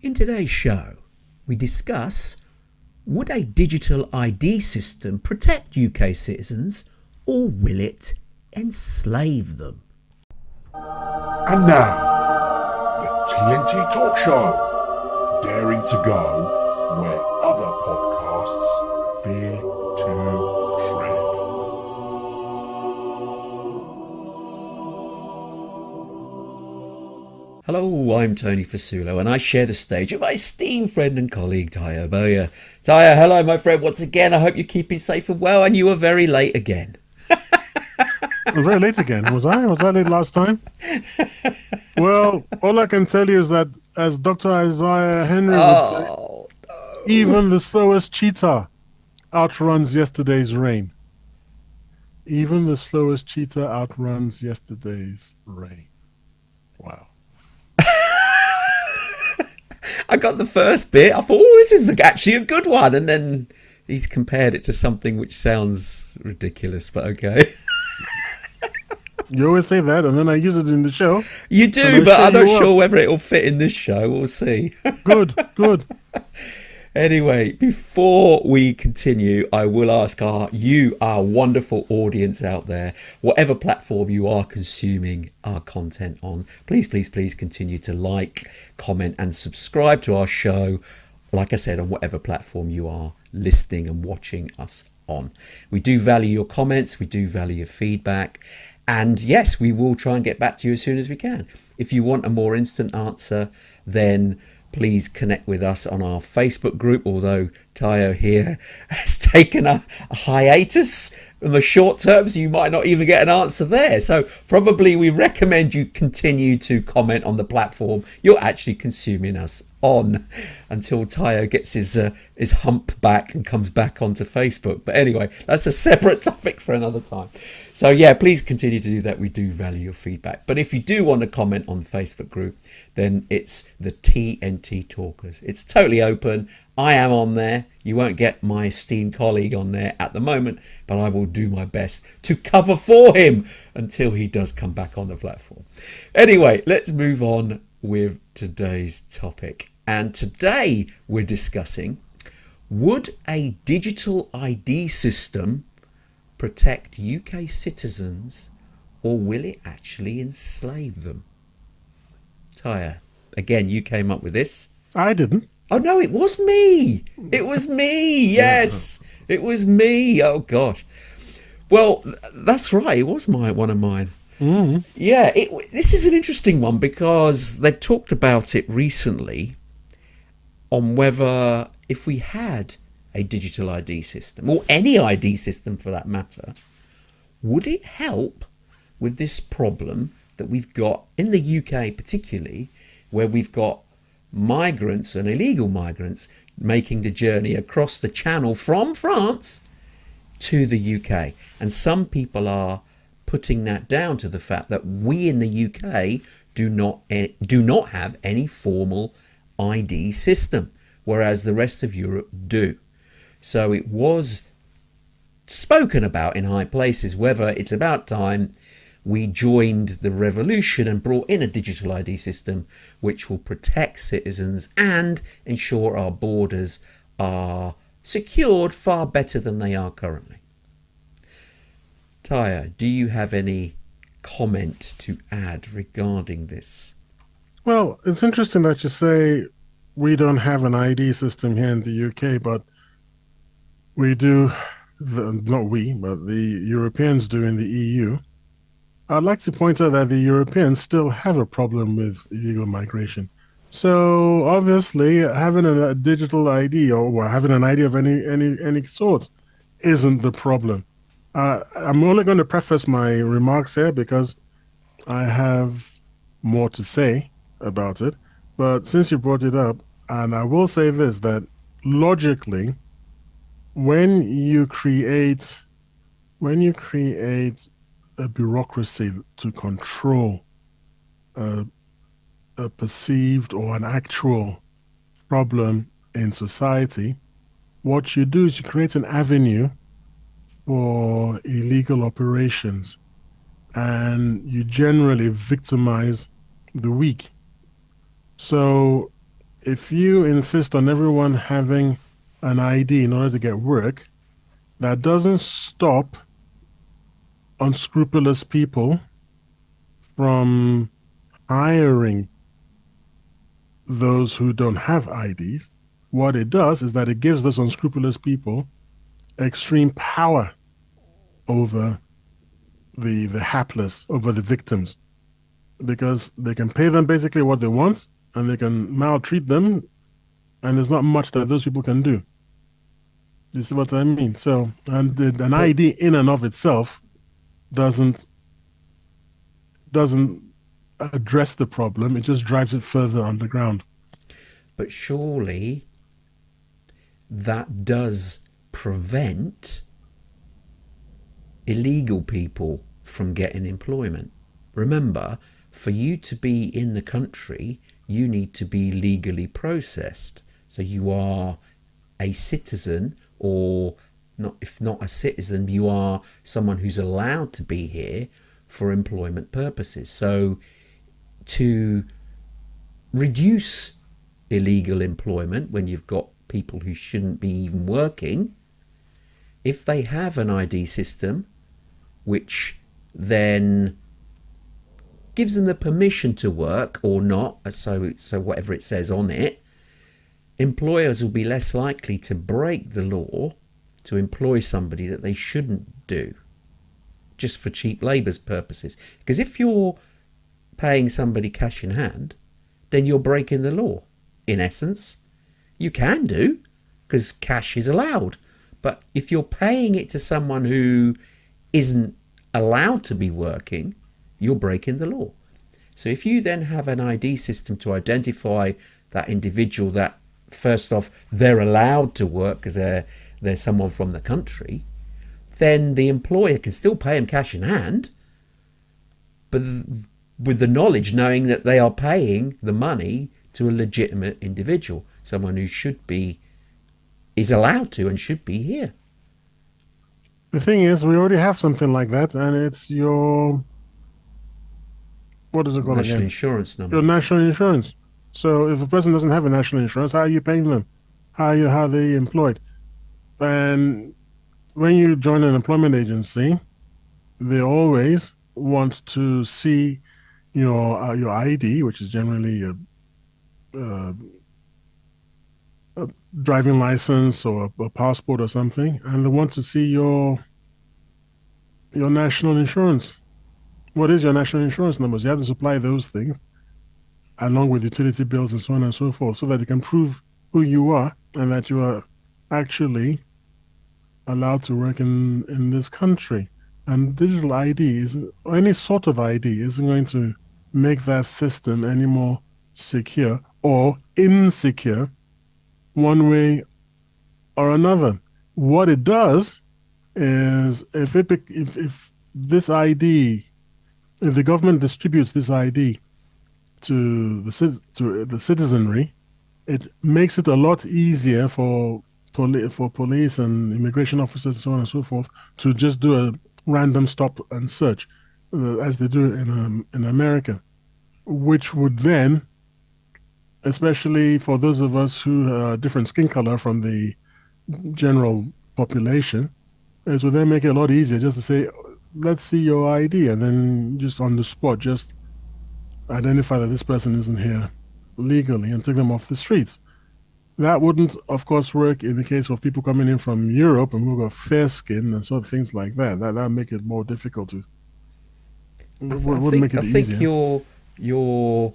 In today's show, we discuss, would a digital ID system protect UK citizens or will it enslave them? And now, the TNT Talk Show, daring to go where other podcasts fear to tread. Hello, I'm Tony Fasulo and I share the stage with my esteemed friend and colleague Tayo Boya. Tayo, hello my friend once again. I hope you're keeping safe and well, and you were very late again. I was very late again, was I? Was I late last time? Well, all I can tell you is that, as Dr. Isaiah Henry would say, No. even the slowest cheetah outruns yesterday's rain. Even the slowest cheetah outruns yesterday's rain. Wow. I got the first bit. I thought, oh, this is actually a good one. And then he's compared it to something which sounds ridiculous, but okay. You always say that, and then I use it in the show. You do, but I'm not sure whether it will fit in this show. We'll see. Good. Anyway, before we continue, I will ask our wonderful audience out there, whatever platform you are consuming our content on, please continue to like, comment and subscribe to our show, like I said, on whatever platform you are listening and watching us on. We do value your comments, we do value your feedback, and yes, we will try and get back to you as soon as we can. If you want a more instant answer, then please connect with us on our Facebook group, although Tayo here has taken a hiatus in the short term, so you might not even get an answer there. So probably we recommend you continue to comment on the platform you're actually consuming us on until Tayo gets his hump back and comes back onto Facebook. But anyway, that's a separate topic for another time. So yeah, please continue to do that. We do value your feedback. But if you do want to comment on the Facebook group, then it's the TNT Talkers. It's totally open. I am on there. You won't get my esteemed colleague on there at the moment, but I will do my best to cover for him until he does come back on the platform. Anyway, let's move on with today's topic. And today we're discussing, would a digital ID system protect UK citizens or will it actually enslave them? Tyre, again, you came up with this. I didn't. Oh no, it was me. It was me. Yes, it was me. Oh gosh. Well, that's right. It was one of mine. Mm. Yeah, this is an interesting one because they've talked about it recently on whether if we had a digital ID system, or any ID system for that matter, would it help with this problem that we've got in the UK particularly, where we've got migrants and illegal migrants making the journey across the channel from France to the UK. And some people are putting that down to the fact that we in the UK do not have any formal ID system, whereas the rest of Europe do. So it was spoken about in high places whether it's about time we joined the revolution and brought in a digital ID system which will protect citizens and ensure our borders are secured far better than they are currently. Tyre, do you have any comment to add regarding this? Well, it's interesting that you say we don't have an ID system here in the UK, but we do, not we, but the Europeans do in the EU. I'd like to point out that the Europeans still have a problem with illegal migration. So obviously, having a digital ID or having an ID of any sort isn't the problem. I'm only going to preface my remarks here because I have more to say about it. But since you brought it up, and I will say this, that logically, when you create a bureaucracy to control a perceived or an actual problem in society, what you do is you create an avenue for illegal operations, and you generally victimize the weak. So if you insist on everyone having an ID in order to get work, that doesn't stop unscrupulous people from hiring those who don't have IDs. What it does is that it gives those unscrupulous people extreme power over the hapless, over the victims, because they can pay them basically what they want and they can maltreat them, and there's not much that those people can do. You see what I mean? So, and an ID in and of itself doesn't address the problem. It just drives it further underground. But surely that does prevent illegal people from getting employment. Remember, for you to be in the country, you need to be legally processed. So you are a citizen, or not, if not a citizen, you are someone who's allowed to be here for employment purposes. So to reduce illegal employment when you've got people who shouldn't be even working, if they have an ID system which then gives them the permission to work or not, so whatever it says on it, employers will be less likely to break the law to employ somebody that they shouldn't do just for cheap labour's purposes. Because if you're paying somebody cash in hand, then you're breaking the law, in essence. You can do, because cash is allowed. But if you're paying it to someone who isn't allowed to be working, you're breaking the law. So if you then have an ID system to identify that individual, that first off, they're allowed to work because they're someone from the country, then the employer can still pay them cash in hand, but with the knowledge, knowing that they are paying the money to a legitimate individual, someone who is allowed to and should be here. The thing is, we already have something like that, and it's your, what is it called National again? insurance number. Your national insurance. So if a person doesn't have a national insurance, how are you paying them? How are they employed? And when you join an employment agency, they always want to see your ID, which is generally a driving license or a passport or something, and they want to see your national insurance. What is your national insurance numbers? You have to supply those things along with utility bills and so on and so forth, so that you can prove who you are and that you are actually allowed to work in this country. And digital ID or any sort of ID isn't going to make that system any more secure or insecure one way or another. What it does is if this ID, if the government distributes this ID to the citizenry, it makes it a lot easier for police and immigration officers and so on and so forth to just do a random stop and search, as they do in America, which would then, especially for those of us who are different skin color from the general population, it would then make it a lot easier just to say, let's see your ID, and then just on the spot, just identify that this person isn't here legally and take them off the streets. That wouldn't, of course, work in the case of people coming in from Europe and who've got fair skin and sort of things like that. That would make it more difficult to. I think you're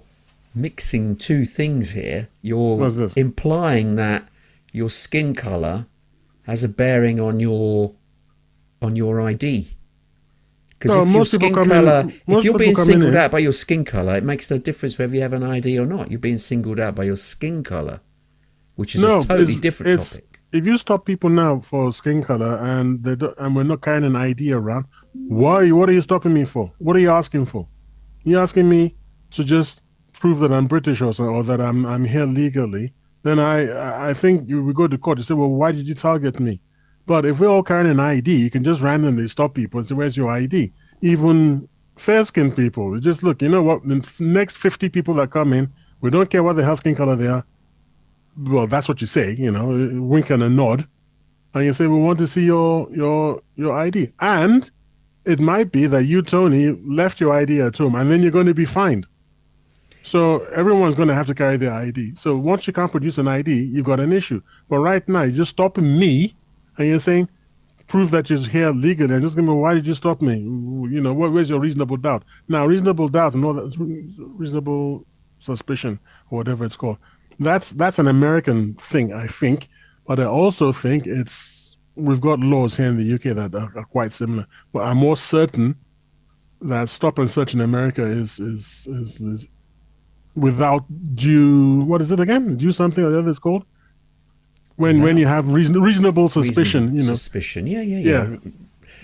mixing two things here. You're implying that your skin color has a bearing on your ID. Because if you're being singled out by your skin color, it makes no difference whether you have an ID or not. You're being singled out by your skin color, which is a totally different topic. If you stop people now for skin color and we're not carrying an ID around, what are you stopping me for? What are you asking for? You're asking me to just prove that I'm British or that I'm here legally. Then I think we go to court to say, well, why did you target me? But if we're all carrying an ID, you can just randomly stop people and say, where's your ID? Even fair-skinned people, just look, you know what? The next 50 people that come in, we don't care what the hell skin color they are. well, that's what you say, a wink and a nod, and you say, we want to see your ID. And it might be that you, Tony, left your ID at home, and then you're going to be fined. So everyone's going to have to carry their ID. So once you can't produce an ID, you've got an issue. But right now, you're just stopping me, and you're saying, prove that you're here legally. And just give me, why did you stop me? Where's your reasonable doubt? Now, reasonable doubt and all that, reasonable suspicion, or whatever it's called, that's an American thing, I think. But I also think we've got laws here in the UK that are quite similar. But I'm more certain that stop and search in America is without due, what is it again? Due something or the other it's called? When you have reasonable suspicion, Suspicion, yeah.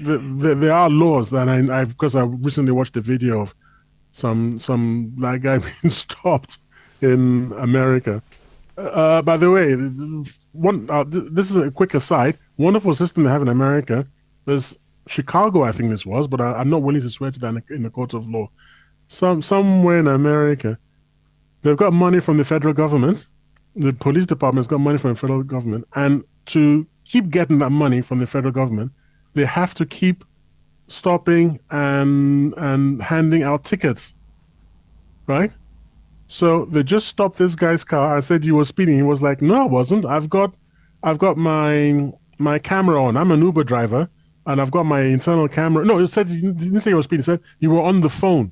There are laws, and because I recently watched a video of some black guy being stopped in America. By the way, this is a quick aside. Wonderful system they have in America. There's Chicago, I think this was, but I'm not willing to swear to that in the court of law. Somewhere in America, they've got money from the federal government. The police department's got money from the federal government, and to keep getting that money from the federal government, they have to keep stopping and handing out tickets, right? So they just stopped this guy's car. I said, you were speeding. He was like, no, I wasn't. I've got my camera on. I'm an Uber driver, and I've got my internal camera. No, it said, you didn't say you were speeding. It said you were on the phone.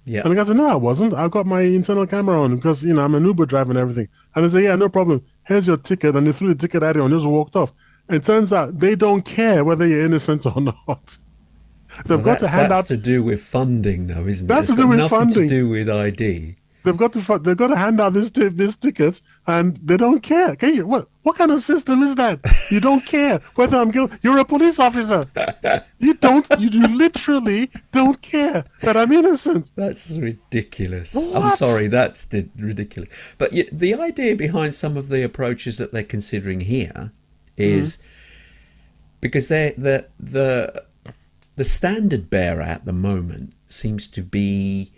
Yeah. And the guy said, no, I wasn't. I've got my internal camera on because, I'm an Uber driver and everything. And they said, yeah, no problem. Here's your ticket. And they threw the ticket at him and just walked off. And it turns out they don't care whether you're innocent or not. That's to do with funding, though, isn't it? That's to do with funding. Nothing to do with ID. They've got to hand out this ticket, and they don't care. What kind of system is that? You don't care whether I'm guilty. You're a police officer. You literally don't care that I'm innocent. That's ridiculous. What? I'm sorry, that's ridiculous. But the idea behind some of the approaches that they're considering here is because the standard bearer at the moment seems to be,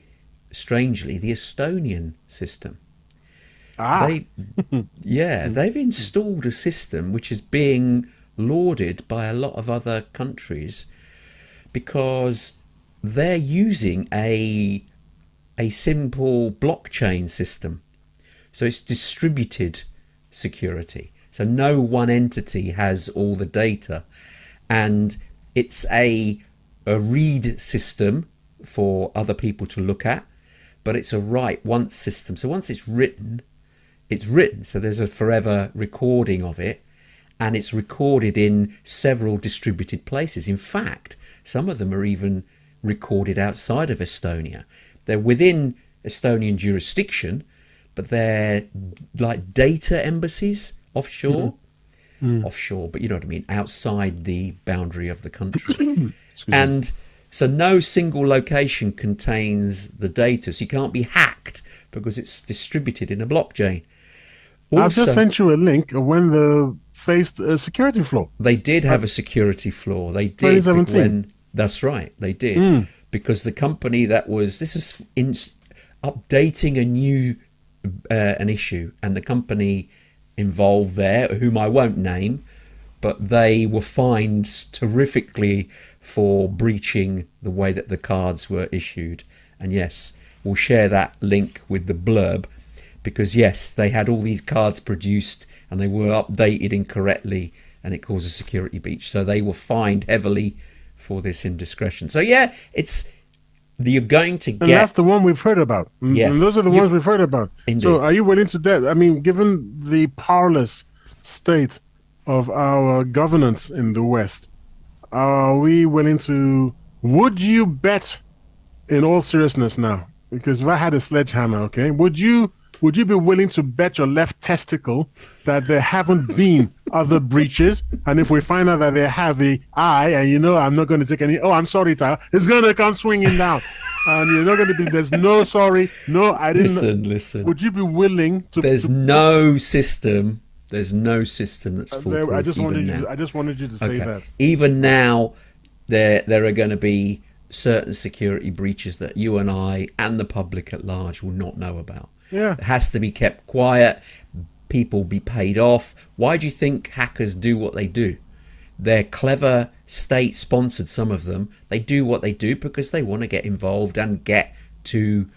strangely, the Estonian system. They've installed a system which is being lauded by a lot of other countries because they're using a simple blockchain system. So it's distributed security. So no one entity has all the data, and it's a read system for other people to look at, but it's a write once system. So once it's written. So there's a forever recording of it, and it's recorded in several distributed places. In fact, some of them are even recorded outside of Estonia. They're within Estonian jurisdiction, but they're like data embassies offshore. Offshore, but you know what I mean, outside the boundary of the country. And so no single location contains the data, so you can't be hacked because it's distributed in a blockchain. Also, I've just sent you a link of when they faced a security flaw. They did have a security flaw. They did. 2017. That's right, they did. Because the company this is updating an issue, and the company involved there, whom I won't name, but they were fined terrifically for breaching the way that the cards were issued. And yes, we'll share that link with the blurb, because yes, they had all these cards produced and they were updated incorrectly, and it caused a security breach. So they were fined heavily for this indiscretion. So yeah, you're going to get... And that's the one we've heard about. Yes. And those are the ones we've heard about. Indeed. So are you willing to... I mean, given the powerless state of our governance in the West, are we willing to... Would you bet, in all seriousness now, because if I had a sledgehammer, okay, would you be willing to bet your left testicle that there haven't been other breaches? And if we find out that they have and I'm not going to take any, I'm sorry, Tyler, it's going to come swinging down. And you're not going to be, there's no sorry, no, I didn't. Listen. Would you be willing to? There's no system that's foolproof. I just wanted you to say that. Even now, there are going to be certain security breaches that you and I and the public at large will not know about. Yeah. It has to be kept quiet. people be paid off? Why do you think hackers do what they do? They're clever, state sponsored, some of them. They do what they do because they want to get involved and get to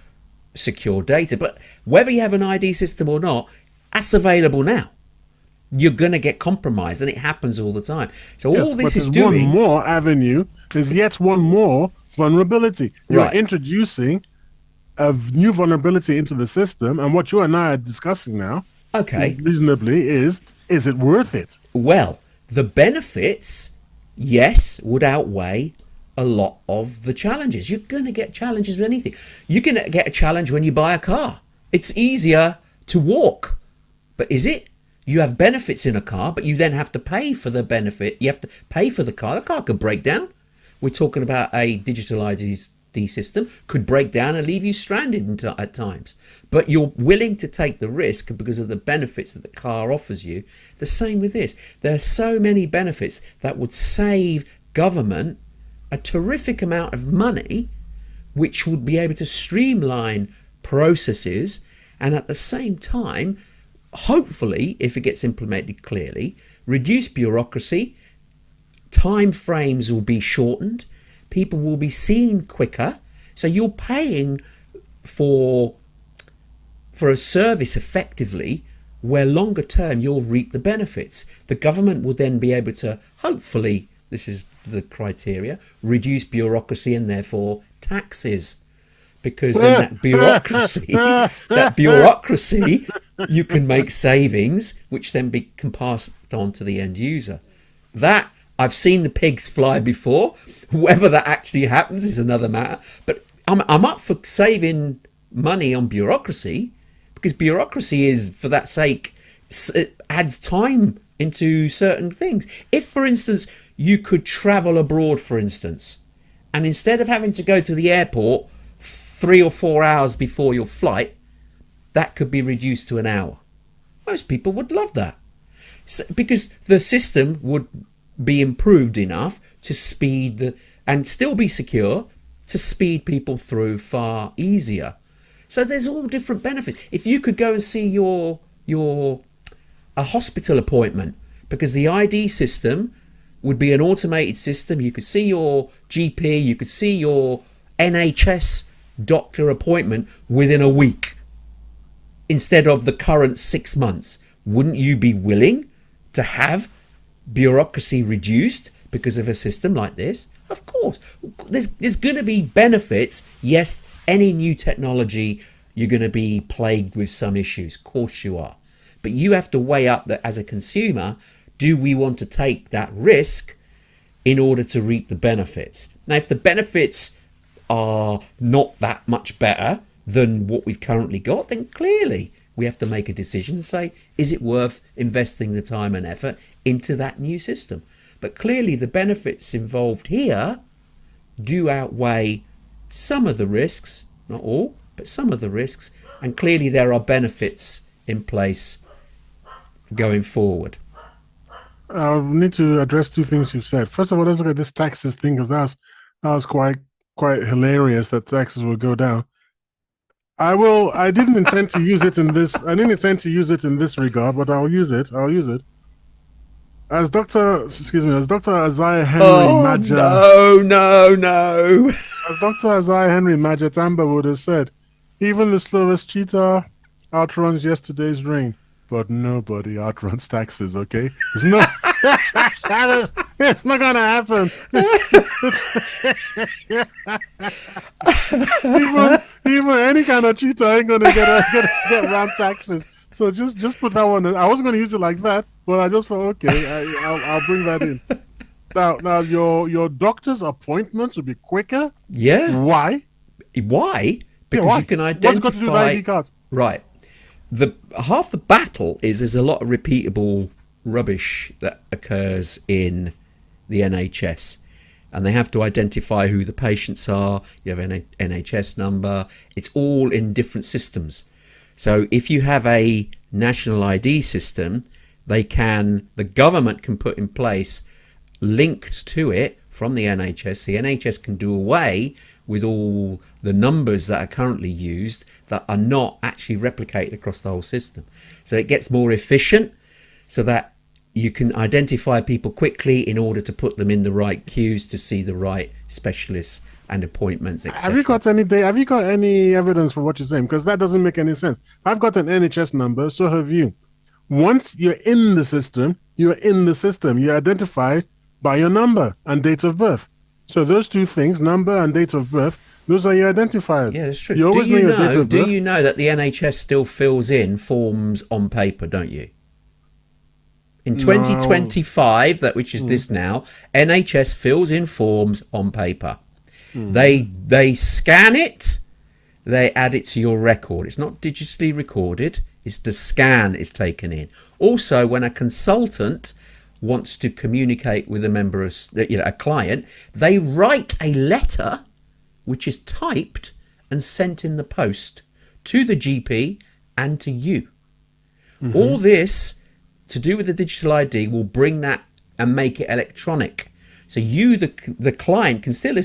secure data. But whether you have an ID system or not, that's available now. You're going to get compromised, and it happens all the time. So yes, all this but is there's doing... one more avenue. There's yet one more vulnerability. You're Right. introducing a new vulnerability into the system, and what you and I are discussing now, Okay. reasonably, is it worth it? Well, the benefits, yes, would outweigh a lot of the challenges. You're going to get challenges with anything. You're going to get a challenge when you buy a car. It's easier to walk. But is it? You have benefits in a car, but you then have to pay for the benefit. You have to pay for the car. The car could break down. We're talking about a digital ID system, could break down and leave you stranded at times. But you're willing to take the risk because of the benefits that the car offers you. The same with this. There are so many benefits that would save government a terrific amount of money, which would be able to streamline processes, and at the same time, hopefully, if it gets implemented clearly, reduce bureaucracy. Time frames will be shortened. People will be seen quicker. So you're paying for a service effectively where longer term you'll reap the benefits. The government will then be able to, hopefully, this is the criteria, reduce bureaucracy and therefore taxes. Because then that bureaucracy, you can make savings, which then can pass on to the end user. That, I've seen the pigs fly before. Whether that actually happens is another matter. But I'm up for saving money on bureaucracy, because bureaucracy is, for that sake, it adds time into certain things. If, for instance, you could travel abroad, for instance, and instead of having to go to the airport 3 or 4 hours before your flight, that could be reduced to an hour. Most people would love that, because the system would be improved enough to speed and still be secure, to speed people through far easier. So there's all different benefits. If you could go and see a hospital appointment, because the ID system would be an automated system, you could see your GP, you could see your NHS doctor appointment within a week instead of the current 6 months. Wouldn't you be willing to have bureaucracy reduced because of a system like this? Of course. There's going to be benefits. Yes, any new technology, you're going to be plagued with some issues. Of course you are. But you have to weigh up that as a consumer, do we want to take that risk in order to reap the benefits? Now, if the benefits are not that much better than what we've currently got, then clearly we have to make a decision and say, is it worth investing the time and effort into that new system? But clearly the benefits involved here do outweigh some of the risks, not all, but some of the risks, and clearly there are benefits in place going forward. I need to address two things you said. First of all, let's look at this taxes thing, because that was quite hilarious that taxes will go down. I didn't intend to use it in this. I didn't intend to use it in this regard, but I'll use it. As Dr. Isaiah Henry Maja. No. As Dr. Isaiah Henry Maja Tamba would have said, even the slowest cheetah outruns yesterday's rain, but nobody outruns taxes. Okay, it's not gonna happen. even any kind of cheetah ain't gonna get around taxes. So just put that one in. I wasn't gonna use it like that, but I just thought, okay, I'll bring that in. Now your doctor's appointments will be quicker. Yeah. Why? Why? Because why? you can What's it got to do with identify. ID cards? Right. Half the battle is there's a lot of repeatable rubbish that occurs in the NHS, and they have to identify who the patients are. You have an NHS number. It's all in different systems. So if you have a national ID system, the government can put in place linked to it from the NHS. The NHS can do away with all the numbers that are currently used that are not actually replicated across the whole system. So it gets more efficient so that you can identify people quickly in order to put them in the right queues to see the right specialists and appointments, etc. Have you got any evidence for what you're saying? Because that doesn't make any sense. I've got an NHS number, so have you. Once you're in the system, you're in the system. You're identified by your number and date of birth. So those two things, number and date of birth, those are your identifiers. Yeah, that's true. You always know your date of birth. Do you know that the NHS still fills in forms on paper, don't you? In 2025, which is this now, NHS fills in forms on paper. They scan it, they add it to your record. It's not digitally recorded, it's the scan is taken in. Also, when a consultant wants to communicate with a member of, a client, they write a letter which is typed and sent in the post to the GP and to you. All this to do with the digital ID will bring that and make it electronic. So you, the client, can still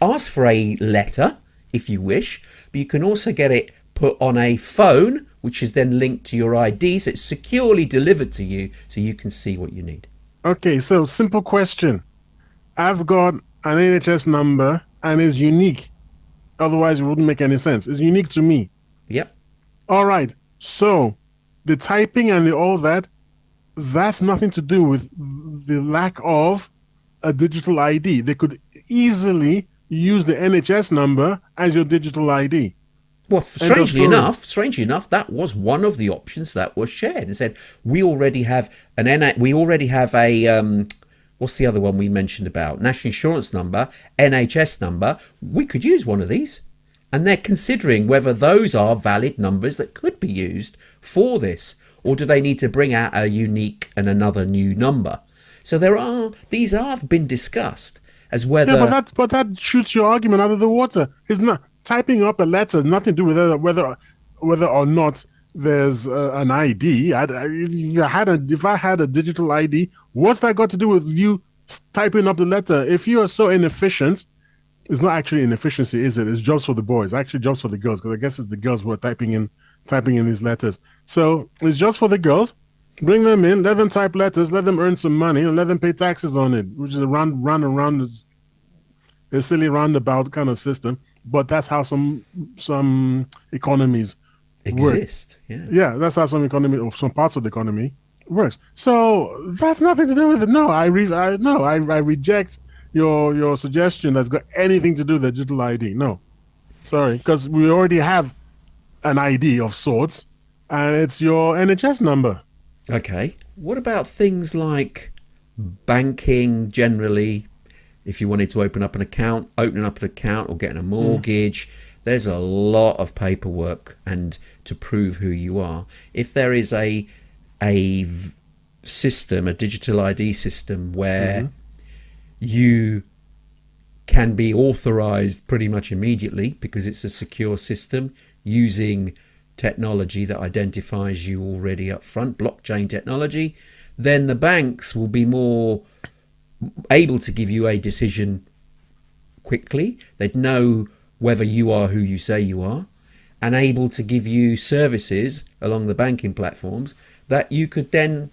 ask for a letter if you wish, but you can also get it put on a phone, which is then linked to your ID, so it's securely delivered to you so you can see what you need. Okay, so simple question. I've got an NHS number and it's unique. Otherwise, it wouldn't make any sense. It's unique to me. Yep. All right. So the typing and all that, that's nothing to do with the lack of a digital ID. They could easily use the NHS number as your digital ID. Well, strangely enough, that was one of the options that was shared. It said we already have a what's the other one we mentioned about? National insurance number, NHS number. We could use one of these, and they're considering whether those are valid numbers that could be used for this, or do they need to bring out a unique and another new number? So these have been discussed as whether. Yeah, but that shoots your argument out of the water. It's not. Typing up a letter has nothing to do with whether or not there's an ID. If I had a digital ID, what's that got to do with you typing up the letter? If you are so inefficient, it's not actually inefficiency, is it? It's jobs for the boys. Actually, jobs for the girls, because I guess it's the girls who are typing in these letters. So it's jobs for the girls. Bring them in, let them type letters, let them earn some money, and let them pay taxes on it, which is a silly roundabout kind of system. But that's how some economies exist. Work. Yeah, that's how some parts of the economy works. So that's nothing to do with it. No, I reject your suggestion that's got anything to do with the digital ID. No, sorry, because we already have an ID of sorts, and it's your NHS number. Okay. What about things like banking generally? If you wanted to opening up an account or getting a mortgage, there's a lot of paperwork and to prove who you are. If there is a system, a digital ID system where you can be authorized pretty much immediately because it's a secure system using technology that identifies you already up front, blockchain technology, then the banks will be more able to give you a decision quickly. They'd know whether you are who you say you are, and able to give you services along the banking platforms that you could then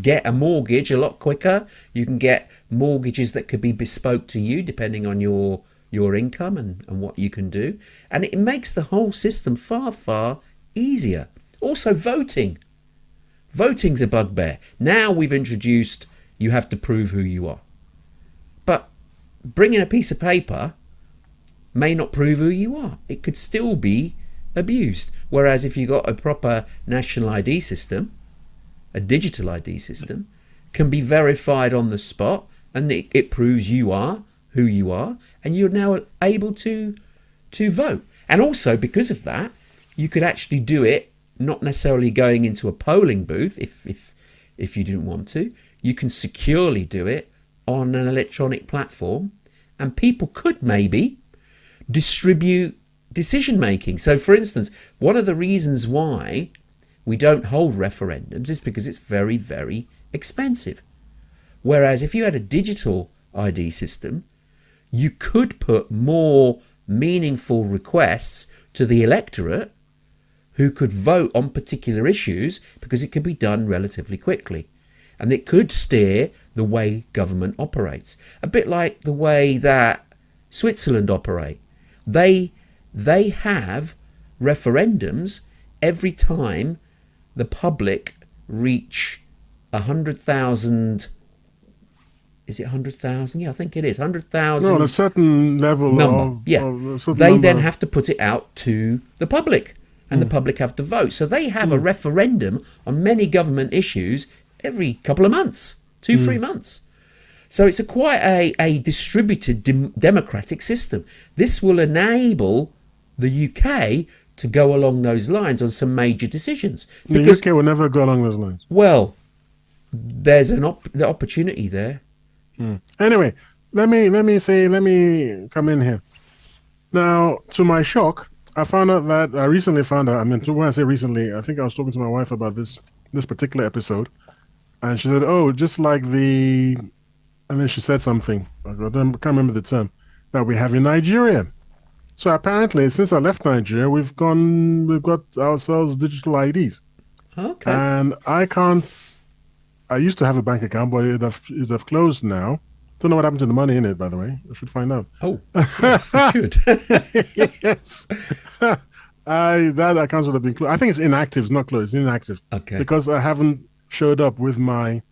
get a mortgage a lot quicker. You can get mortgages that could be bespoke to you depending on your income and what you can do. And it makes the whole system far, far easier. Also, voting. Voting's a bugbear. Now we've introduced you have to prove who you are. But bringing a piece of paper may not prove who you are. It could still be abused. Whereas if you've got a proper national ID system, a digital ID system, can be verified on the spot, and it proves you are who you are, and you're now able to vote. And also because of that, you could actually do it not necessarily going into a polling booth if you didn't want to. You can securely do it on an electronic platform, and people could maybe distribute decision making. So for instance, one of the reasons why we don't hold referendums is because it's very, very expensive. Whereas if you had a digital ID system, you could put more meaningful requests to the electorate who could vote on particular issues, because it could be done relatively quickly. And it could steer the way government operates. A bit like the way that Switzerland operate. They have referendums every time the public reach 100,000. Is it 100,000? Yeah, I think it is 100,000. No, a certain level number. They then have to put it out to the public, and the public have to vote. So they have a referendum on many government issues every couple of months, 3 months. So it's quite a distributed democratic system. This will enable the UK to go along those lines on some major decisions. Because the UK will never go along those lines. Well, there's the opportunity there. Anyway, let me come in here. Now, to my shock, I recently found out, when I say recently, I think I was talking to my wife about this particular episode, and she said, oh, just like and then she said something, I can't remember the term, that we have in Nigeria. So apparently, since I left Nigeria, we've got ourselves digital IDs. Okay. And I used to have a bank account, but it'd have closed now. Don't know what happened to the money in it, by the way. I should find out. Oh, yes, you should. Yes. That account would have been closed. I think it's inactive, it's not closed, it's inactive. Okay. Because I haven't showed up with my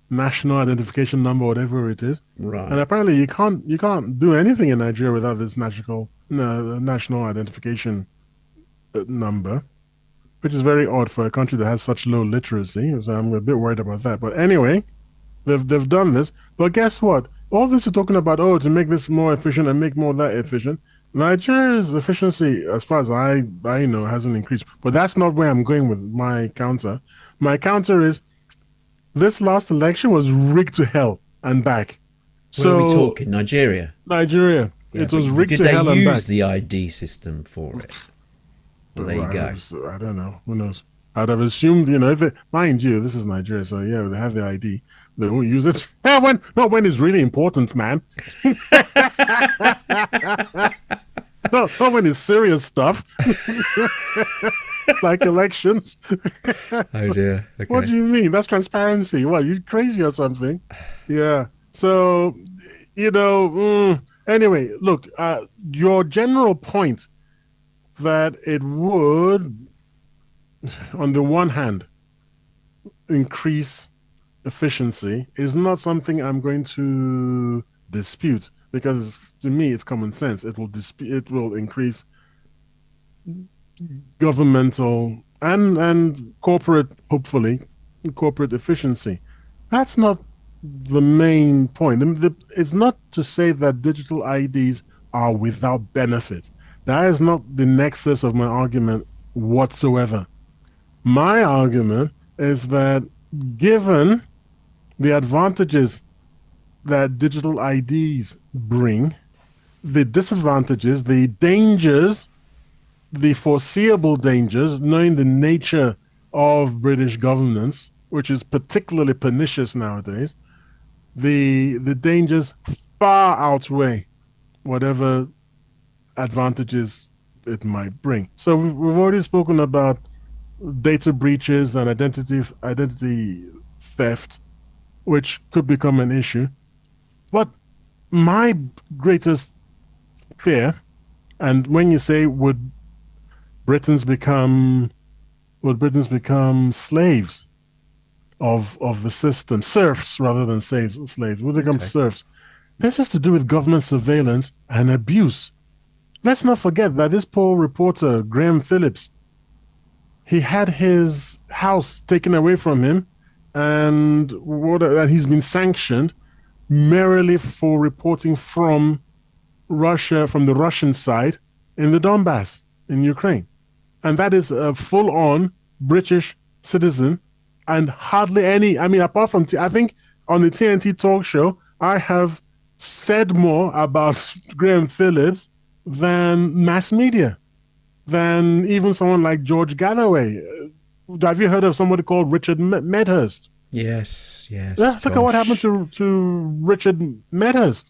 national identification number, whatever it is. Right. And apparently you can't do anything in Nigeria without this national identification number, which is very odd for a country that has such low literacy. So I'm a bit worried about that. But anyway, they've done this. But guess what? All this is talking about, to make this more efficient and make more that efficient. Nigeria's efficiency, as far as I know, hasn't increased. But that's not where I'm going with my counter. My counter is, this last election was rigged to hell and back. Where are we talking? Nigeria? Nigeria. Yeah, it was rigged to hell and back. Did they use the ID system for it? Well, there you go. I don't know. Who knows? I'd have assumed, mind you, this is Nigeria, so yeah, they have the ID. They won't use it. Not when it's really important, man. Not when it's serious stuff. Like elections. Oh dear. Okay. What do you mean? That's transparency. What, you crazy or something? Yeah. So, anyway, look, your general point that it would, on the one hand, increase efficiency is not something I'm going to dispute, because to me it's common sense. It will increase governmental and corporate, hopefully, corporate efficiency. That's not the main point. It's not to say that digital IDs are without benefit. That is not the nexus of my argument whatsoever. My argument is that given the advantages that digital IDs bring, the disadvantages, the dangers, the foreseeable dangers, knowing the nature of British governance, which is particularly pernicious nowadays, the dangers far outweigh whatever advantages it might bring. So we've already spoken about data breaches and identity theft, which could become an issue. But my greatest fear, and when you say would Britons become slaves of the system, serfs rather than slaves, would become serfs. This has to do with government surveillance and abuse. Let's not forget that this poor reporter, Graham Phillips, he had his house taken away from him, and he's been sanctioned merely for reporting from Russia, from the Russian side in the Donbass in Ukraine. And that is a full-on British citizen, and hardly any, apart from, I think on the TNT talk show, I have said more about Graham Phillips than mass media, than even someone like George Galloway. Have you heard of somebody called Richard Medhurst? Yes, Yeah, look at what happened gosh. to Richard Meadows.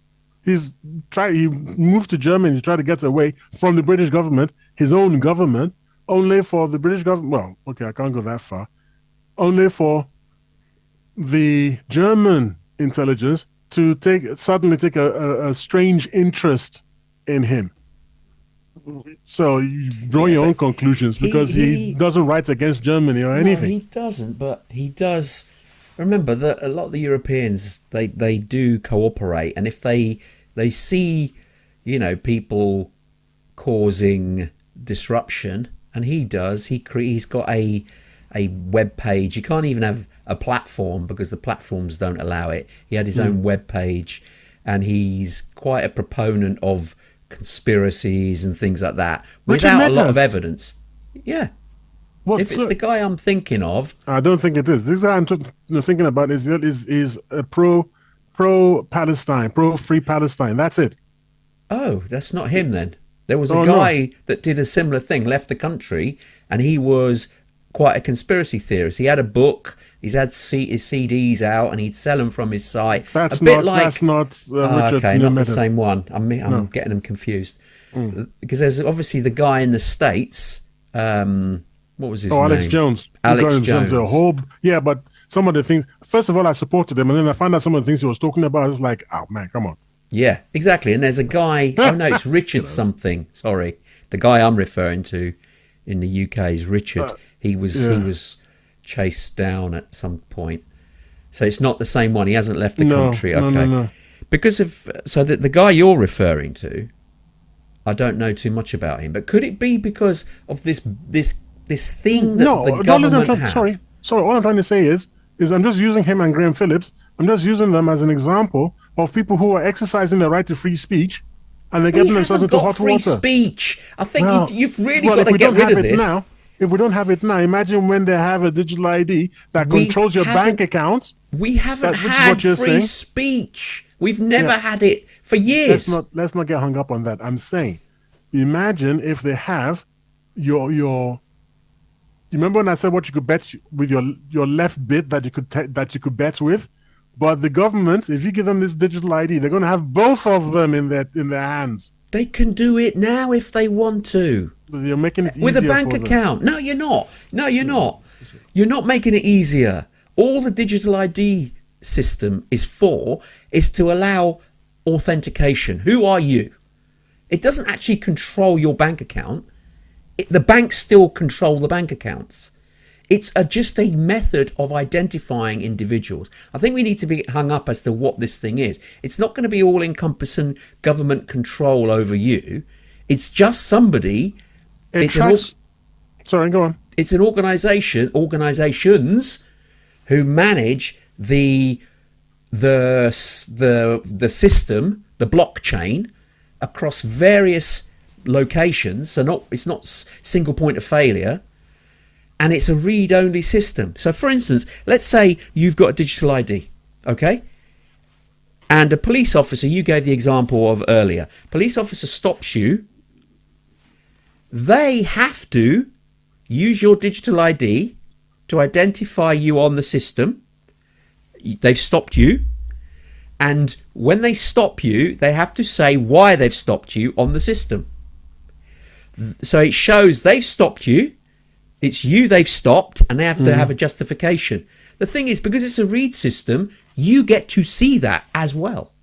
He moved to Germany to try to get away from the British government, his own government, only for the British government. Well, okay, I can't go that far. Only for the German intelligence to suddenly take a strange interest in him. So you draw Yeah, your own but conclusions because he he doesn't write against Germany or no, anything. he doesn't, but he does. Remember that a lot of the Europeans they do cooperate, and if they see, people causing disruption, and he does, he's got a web page. You can't even have a platform because the platforms don't allow it. He had his own web page, and he's quite a proponent of conspiracies and things like that Richard without a lot of Medhurst. evidence. Yeah, if What's it's the guy I'm thinking of, I don't think it is. This guy thinking about is a pro Palestine, pro free Palestine. That's it. oh, that's not him then. There was a Oh no, guy that did a similar thing, left the country, and he was quite a conspiracy theorist. He had a book, he's had his CDs out, and he'd sell them from his site. A bit that's like, not Richard okay, not the Medhurst. same one. I'm No, getting them confused. Because there's obviously the guy in the States, what was his oh, Alex name? Jones. You got Alex himself a Jones. whole yeah, but some of the things. First of all, I supported him, and then I found out some of the things he was talking about. It's like, oh man, come on. Yeah, exactly. And there's a guy, oh no, it's You Richard know, something. Sorry. The guy I'm referring to in the UK is Richard. He yeah, was chased down at some point. So it's not the same one. He hasn't left the no, country. no, no, Okay. no. Because of so the guy you're referring to, I don't know too much about him. But could it be because of this thing that the No, don't listen. government Sorry, have? sorry. All I'm trying to say is I'm just using him and Graham Phillips. I'm just using them as an example of people who are exercising their right to free speech, and they're We getting themselves haven't into got hot free water. speech. I think Well, you've really well, got if to we get don't rid have of it this. now, if we don't have it now, imagine when they have a digital ID that We controls your bank haven't accounts. We haven't Which is had what you're free saying. speech. We've never Yeah, had it for years. let's not get hung up on that. I'm saying, imagine if they have your. You remember when I said what you could bet with your left bit that you could bet with, but the government, if you give them this digital ID, they're going to have both of them in their hands. They can do it now if they want to. You're making it With a easier bank for them. account. No, you're not. No, you're Yeah. not. You're not making it easier. All the digital ID system is to allow authentication. Who are you? It doesn't actually control your bank account. The banks still control the bank accounts. It's just a method of identifying individuals. I think we need to be hung up as to what this thing is. It's not going to be all-encompassing government control over you. It's just somebody. It It's an tracks. Sorry, go on. it's an organizations who manage the system, the blockchain, across various locations. So it's not single point of failure, and it's a read-only system. So, for instance, let's say you've got a digital ID, okay, and a police officer. You gave the example of earlier. Police officer stops you. They have to use your digital ID to identify you on the system. They've stopped you. And when they stop you, they have to say why they've stopped you on the system. So it shows they've stopped you. It's you they've stopped, and they have to have a justification. The thing is, because it's a read system, you get to see that as well.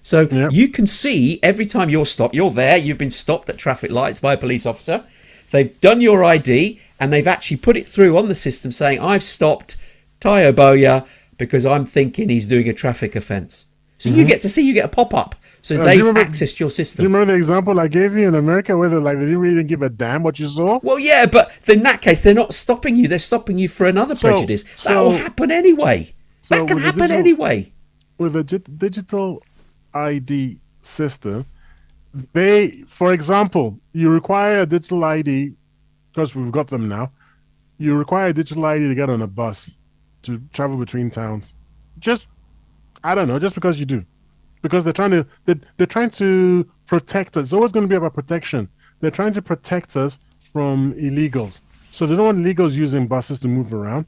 So Yep. you can see every time you're stopped, you're there, you've been stopped at traffic lights by a police officer. They've done your ID, and they've actually put it through on the system saying, I've stopped Tayo Boya because I'm thinking he's doing a traffic offence. So you get to see, you get a pop-up. So Do they've you remember? accessed your Do you system. remember the example I gave you in America where they didn't really give a damn what you saw? Well, yeah, but in that case, they're not stopping you. They're stopping you for another prejudice. That will happen anyway. That can with the happen anyway. with a digital ID system, for example, you require a digital ID because we've got them now. You require a digital ID to get on a bus to travel between towns. I don't know, just because you do, because they're trying to protect us. It's always going to be about protection. They're trying to protect us from illegals. So they don't want illegals using buses to move around.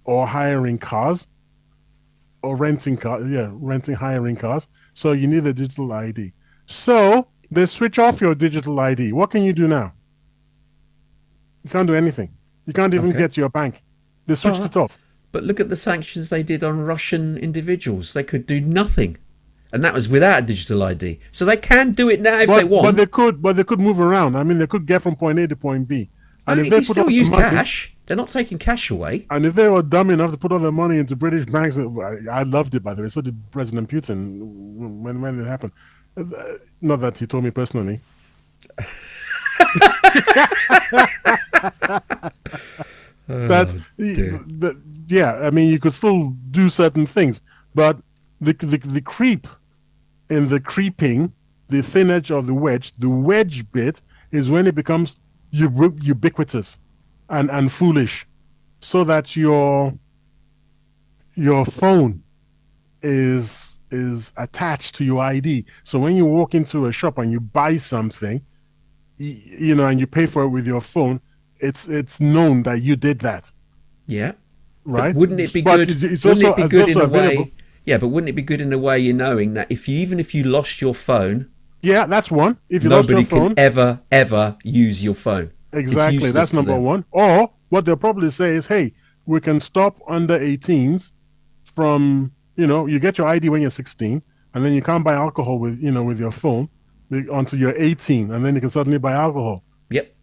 or hiring cars or renting cars. Yeah, renting, hiring cars. So you need a digital ID. So they switch off your digital ID. What can you do now? You can't do anything. You can't even Okay. get to your bank. They switched But it off. but look at the sanctions they did on Russian individuals. They could do nothing. And that was without a digital ID. So they can do it now if they But want. they could move around. I mean, they could get from point A to point B. Oh, And if you they can put still all the use money, cash. They're not taking cash away. and if they were dumb enough to put all their money into British banks, I loved it, by the way. So did President Putin when it happened. Not that he told me personally. That, dear. yeah, I mean, you could still do certain things, but the creep in the creeping, the thin edge of the wedge bit is when it becomes ubiquitous and foolish, so that your phone is attached to your ID. So when you walk into a shop and you buy something, you know, and you pay for it with your phone, it's known that you did that, Yeah. right? But wouldn't it be But good? it's Wouldn't also, it be it's good in also a way? available. Yeah, but wouldn't it be good in a way, you knowing that if you, even if you lost your phone, Yeah, that's one. If you lost your nobody phone, can ever use your phone. It's exactly, useless that's to number them. one. Or what they'll probably say is, hey, we can stop under 18s from, you know, you get your ID when you're 16, and then you can't buy alcohol with, you know, with your phone until you're 18, and then you can suddenly buy alcohol. Yep.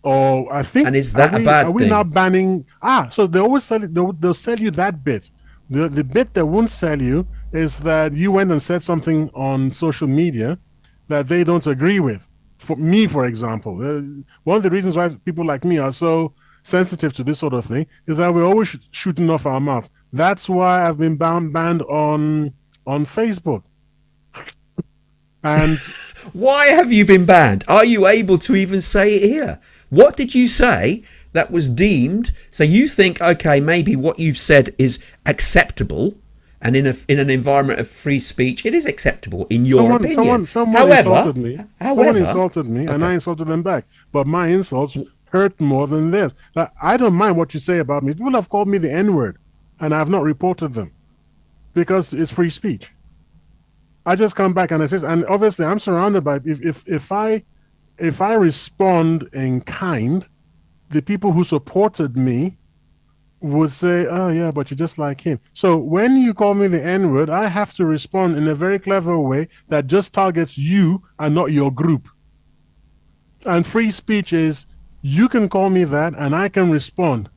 Or I think, And is that a bad are we now thing? banning? So they always sell it. They'll sell you that bit. The bit they won't sell you is that you went and said something on social media that they don't agree with. For me, for example, one of the reasons why people like me are so sensitive to this sort of thing is that we're always shooting off our mouth. That's why I've been banned on Facebook. And Why have you been banned? Are you able to even say it here? What did you say that was deemed? So you think, okay, maybe what you've said is acceptable, and in an environment of free speech, it is acceptable in your opinion. someone insulted me. Someone insulted me, and okay. I insulted them back. But my insults hurt more than theirs. I don't mind what you say about me. People have called me the N-word, and I have not reported them because it's free speech. I just come back and I say, and obviously I'm surrounded by, if I respond in kind, the people who supported me would say, oh yeah, but you're just like him. So when you call me the N-word, I have to respond in a very clever way that just targets you and not your group. And free speech is, you can call me that and I can respond.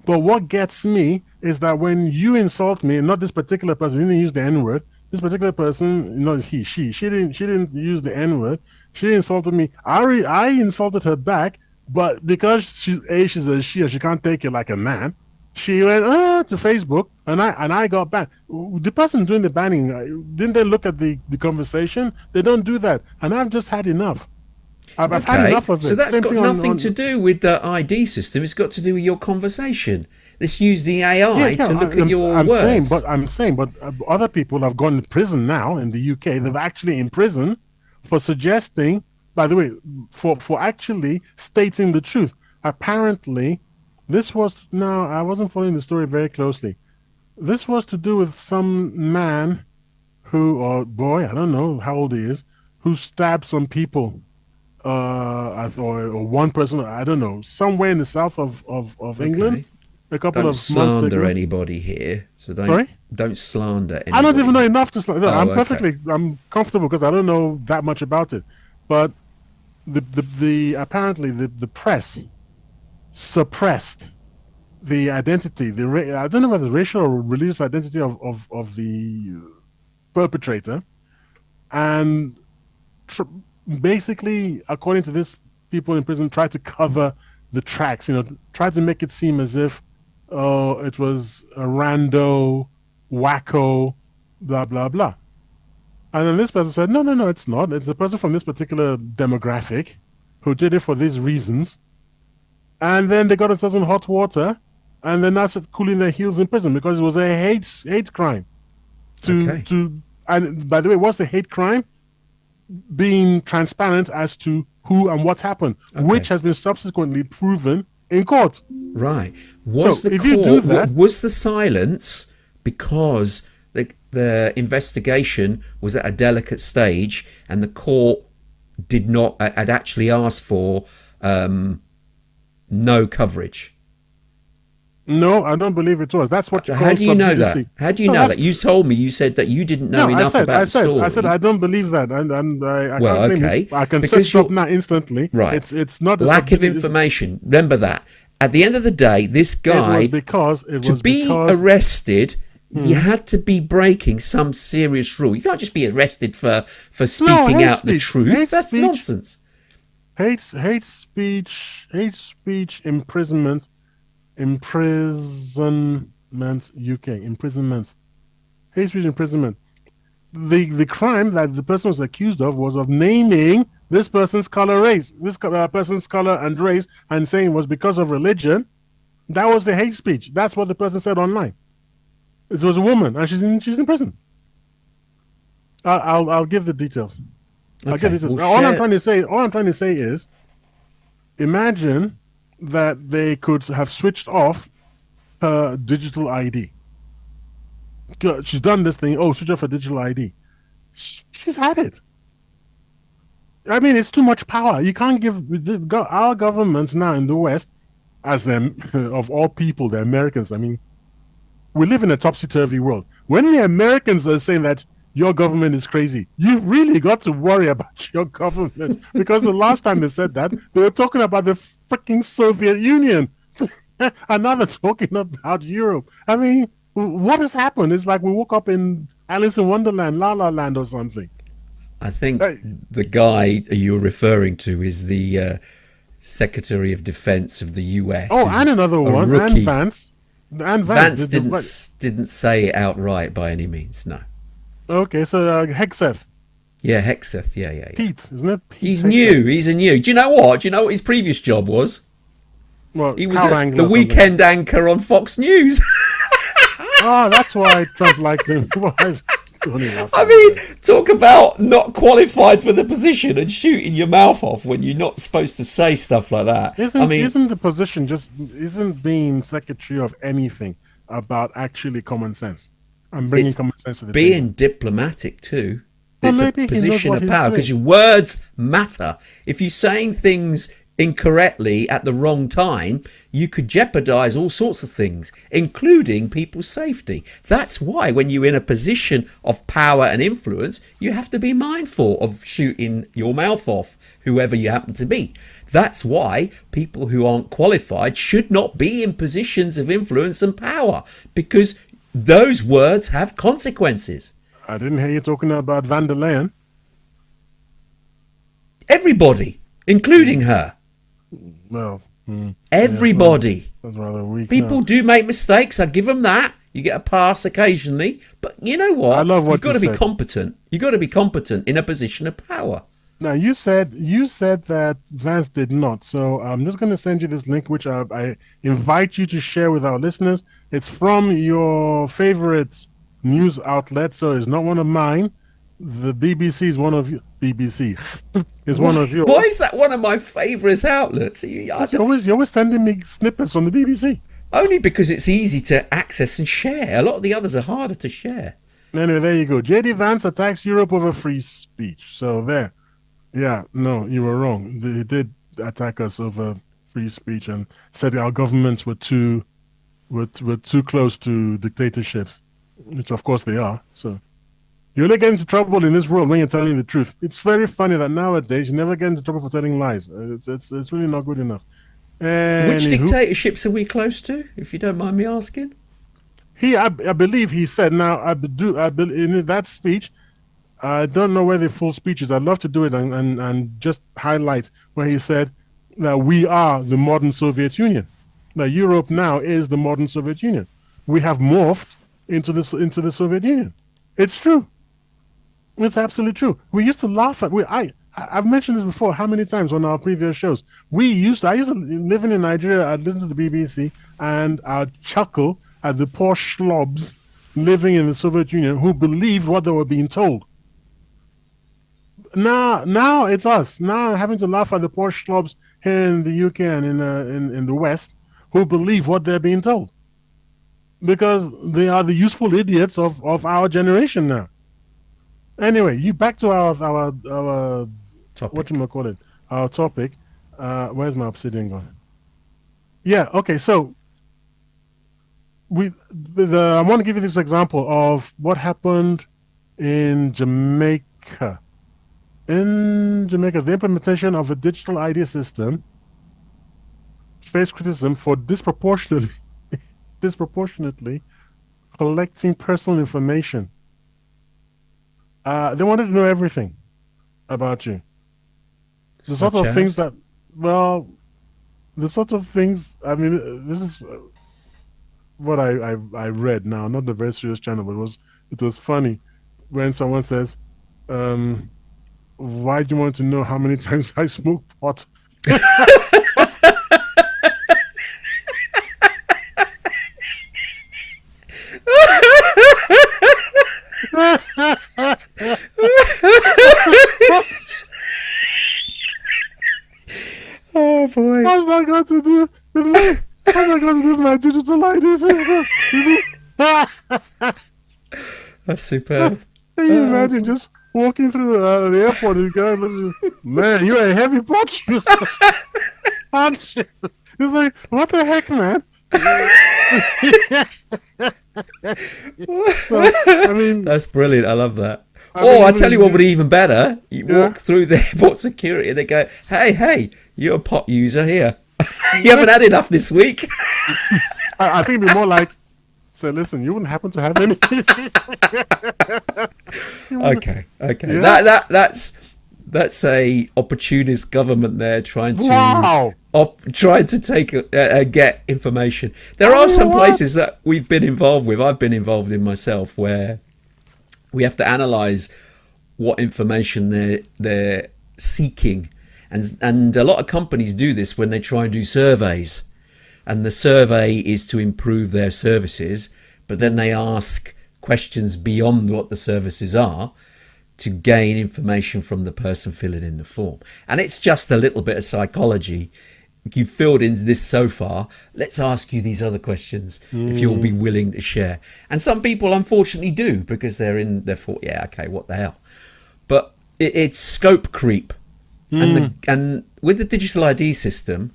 But what gets me is that when you insult me, not this particular person, you didn't use the N-word. This particular person, not he, she didn't use the N-word. She insulted me. I insulted her back, but because she's a she and she can't take it like a man, she went to Facebook and I got banned. The person doing the banning, didn't they look at the conversation? They don't do that, and I've just had enough. I've had Okay, enough of it. so that's Same got thing nothing to do with the ID system. It's got to do with your conversation. Let's use the AI to look at your words. I'm saying, but other people have gone to prison now in the UK. They've actually in prison for suggesting, by the way, for actually stating the truth. Apparently, this was, now I wasn't following the story very closely. This was to do with some man who, or boy, I don't know how old he is, who stabbed some people. Or one person, I don't know, somewhere in the south of England. Okay. A couple Don't of months slander ago. anybody here. So Sorry? don't slander anybody. I don't even know enough to. Oh, I'm comfortable because I don't know that much about it. But the apparently the press suppressed the identity. I don't know whether the racial or religious identity of the perpetrator, and basically, according to this, people in prison tried to cover the tracks. You know, tried to make it seem as if it was a rando, wacko, blah, blah, blah. And then this person said, no, it's not. It's a person from this particular demographic who did it for these reasons. And then they got themselves in hot water and then now started cooling their heels in prison because it was a hate crime. And by the way, what's the hate crime? Being transparent as to who and what happened, which has been subsequently proven in court. Right. Was So the if you do court, that, was the silence because the investigation was at a delicate stage and the court did not, had actually asked for no coverage? no, I don't believe it was. That's what you How call do you sub know that? judice. How do you No, know that's that? You told me, you said that you didn't know no. enough about the story. I said, I don't believe that, and I Well, can't claim okay, it. I can because search it up you're now instantly. right. It's not a sub Lack of judice. information. Remember that. At the end of the day, this guy, to be arrested, you had to be breaking some serious rule. You can't just be arrested for speaking out the truth. That's nonsense. Hate speech, imprisonment, UK, imprisonment, hate speech, imprisonment. The crime that the person was accused of was of naming this person's color, race, this person's color and race, and saying it was because of religion. That was the hate speech. That's what the person said online. It was a woman, and she's in prison. I'll give the details. I'll give the details. All I'm trying to say is, imagine that they could have switched off her digital ID. She's done this thing. Oh, switch off her digital ID. She's had it. I mean, it's too much power. You can't give our governments now in the West, as them of all people, the Americans. I mean, we live in a topsy-turvy world. When the Americans are saying that your government is crazy, you've really got to worry about your government, because the last time they said that, they were talking about the freaking Soviet Union. And now they're talking about Europe. I mean, what has happened? It's like we woke up in Alice in Wonderland, La La Land or something. I think the guy you're referring to is the Secretary of Defense of the US. Oh, and another one, and Vance. And Vance didn't say it outright by any means, no. Okay, so Hegseth. Yeah, Hegseth, yeah. Pete, isn't it? Pete he's Hegseth. new, he's a new. Do you know what? His previous job was? Well, he was the weekend anchor on Fox News. Oh, that's why Trump liked him. I mean, talk about not qualified for the position and shooting your mouth off when you're not supposed to say stuff like that. Isn't the position isn't being secretary of anything about actually common sense and bringing common sense to the table? Being diplomatic too. Well, it's a position of power because your words matter. If you're saying things incorrectly at the wrong time, you could jeopardize all sorts of things, including people's safety. That's why when you're in a position of power and influence, you have to be mindful of shooting your mouth off, whoever you happen to be. That's why people who aren't qualified should not be in positions of influence and power, because those words have consequences. I didn't hear you talking about Van der Leyen. Everybody, including her. Well, everybody. That's rather weak. People do make mistakes. I give them that. You get a pass occasionally, but you know what? I love what you've got to be competent. You've got to be competent in a position of power. Now you said that Vance did not. So I'm just going to send you this link, which I invite you to share with our listeners. It's from your favorite news outlet, so it's not one of mine. The BBC is one of you. BBC is one of yours. Why is that one of my favourite outlets? You're always sending me snippets from the BBC. Only because it's easy to access and share. A lot of the others are harder to share. Anyway, there you go. JD Vance attacks Europe over free speech. So there. Yeah, no, you were wrong. They did attack us over free speech and said our governments were too close to dictatorships, which of course they are. So you only get into trouble in this world when you're telling the truth. It's very funny that nowadays you never get into trouble for telling lies. It's really not good enough. Which dictatorships are we close to, if you don't mind me asking? I believe he said. Now in that speech, I don't know where the full speech is. I'd love to do it and just highlight where he said that we are the modern Soviet Union. Now Europe now is the modern Soviet Union. We have morphed into the Soviet Union. It's true. It's absolutely true. We used to laugh at I've mentioned this before how many times on our previous shows. I used to living in Nigeria, I'd listen to the BBC and I'd chuckle at the poor schlubs living in the Soviet Union who believed what they were being told. Now it's us. Now having to laugh at the poor schlubs here in the UK and in the West who believe what they're being told because they are the useful idiots of our generation now. Anyway, you back to our Topic. whatchamacallit, our topic. Where's my obsidian gone? Yeah, okay, so I want to give you this example of what happened in Jamaica. In Jamaica, the implementation of a digital ID system faced criticism for disproportionately collecting personal information. They wanted to know everything about you. The sort Such of things as? that, well, the sort of things. I mean, this is what I read now. Not the very serious channel, but it was funny when someone says, "Why do you want to know how many times I smoke pot?" Oh boy. What's that got to do with me? What's that got to do with my digital ID system? That's superb. Can you imagine just walking through the airport and going, man, you're a heavy pot. Aren't you? It's like, what the heck, man? So, I mean, That's brilliant. I love that. I Tell you what would be even better. You walk through the airport security and they go, hey, you're a pot user here. You haven't had enough this week. I think it'd be more like, so listen, you wouldn't happen to have anything. Okay. Yeah. That's a opportunist government there trying to Wow. trying to take get information. There are some places that we've been involved with. I've been involved in myself where we have to analyze what information they're seeking, and a lot of companies do this when they try and do surveys, and the survey is to improve their services, but then they ask questions beyond what the services are to gain information from the person filling in the form. And it's just a little bit of psychology. You've filled in this so far, let's ask you these other questions if you'll be willing to share. And some people unfortunately do, because they're thought, yeah, okay, what the hell. But it's scope creep. And with the digital ID system,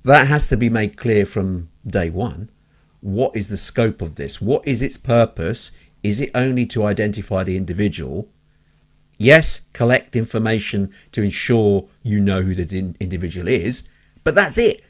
that has to be made clear from day one. What is the scope of this? What is its purpose? Is it only to identify the individual? Yes, collect information to ensure you know who the individual is, but that's it.